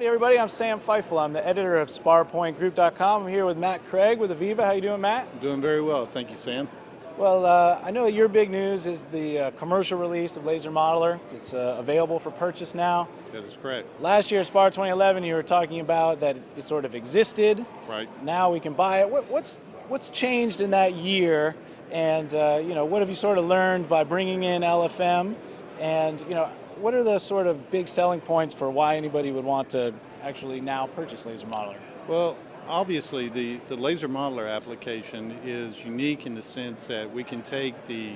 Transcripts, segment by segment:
Howdy everybody, I'm Sam Feifel. I'm the editor of SPARpointgroup.com. I'm here with Matt Craig with Aviva. How you doing, Matt? Doing very well, thank you, Sam. Well, I know your big news is the commercial release of Laser Modeler. It's available for purchase now. That is correct. Last year, SPAR 2011, you were talking about that it sort of existed. Right. Now we can buy it. What's changed in that year? And what have you sort of learned by bringing in LFM? And what are the sort of big selling points for why anybody would want to actually now purchase Laser Modeler? Well, obviously the laser modeler application is unique in the sense that we can take the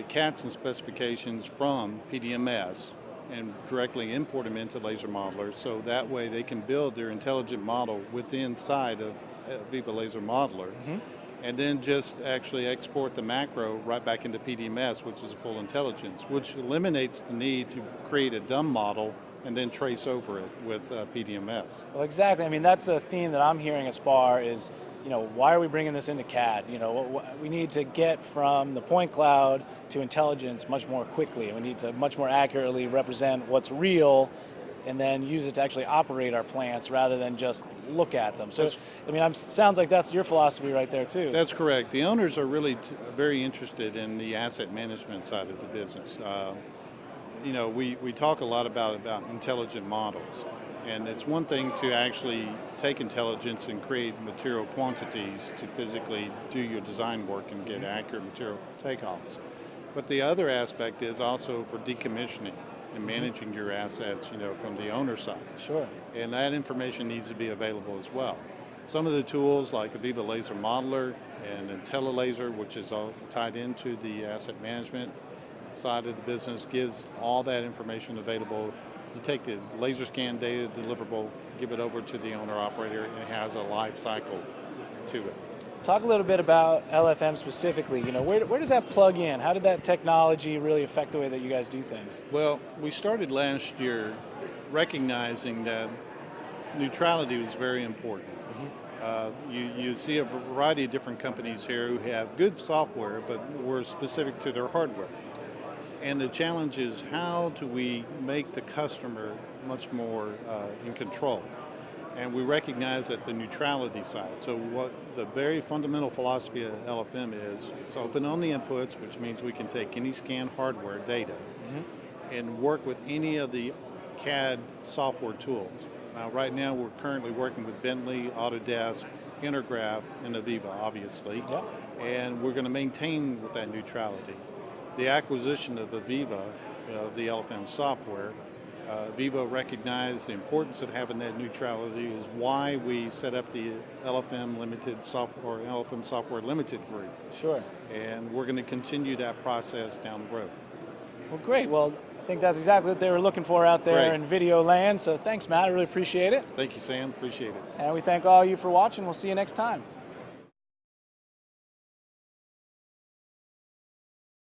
CADs and specifications from PDMS and directly import them into Laser Modeler, so that way they can build their intelligent model within inside of Aviva Laser Modeler. Mm-hmm. And then just actually export the macro right back into PDMS, which is full intelligence, which eliminates the need to create a dumb model and then trace over it with PDMS. Well, exactly. I mean, that's a theme that I'm hearing at SPAR is, why are we bringing this into CAD? We need to get from the point cloud to intelligence much more quickly. We need to much more accurately represent what's real and then use it to actually operate our plants rather than just look at them. So, sounds like that's your philosophy right there too. That's correct. The owners are really very interested in the asset management side of the business. We talk a lot about intelligent models, and it's one thing to actually take intelligence and create material quantities to physically do your design work and get accurate material takeoffs. But the other aspect is also for decommissioning and managing your assets, from the owner side. Sure. And that information needs to be available as well. Some of the tools like Aviva Laser Modeler and IntelliLaser, which is all tied into the asset management side of the business, gives all that information available. You take the laser scan data deliverable, give it over to the owner operator, and it has a life cycle to it. Talk a little bit about LFM specifically. Where does that plug in? How did that technology really affect the way that you guys do things? Well, we started last year recognizing that neutrality was very important. Mm-hmm. You see a variety of different companies here who have good software, but were specific to their hardware. And the challenge is, how do we make the customer much more in control? And we recognize that the neutrality side. So what the very fundamental philosophy of LFM is, it's open on the inputs, which means we can take any scan hardware data and work with any of the CAD software tools. Now, right now, we're currently working with Bentley, Autodesk, Intergraph, and Aviva, obviously. Yep. And we're going to maintain with that neutrality. The acquisition of Aviva, the LFM software, Aviva recognized the importance of having that neutrality, is why we set up the LFM Limited Software, LFM Software Limited Group. Sure. And we're going to continue that process down the road. Well, great. Well, I think that's exactly what they were looking for out there in video land. So thanks, Matt. I really appreciate it. Thank you, Sam. Appreciate it. And we thank all of you for watching. We'll see you next time.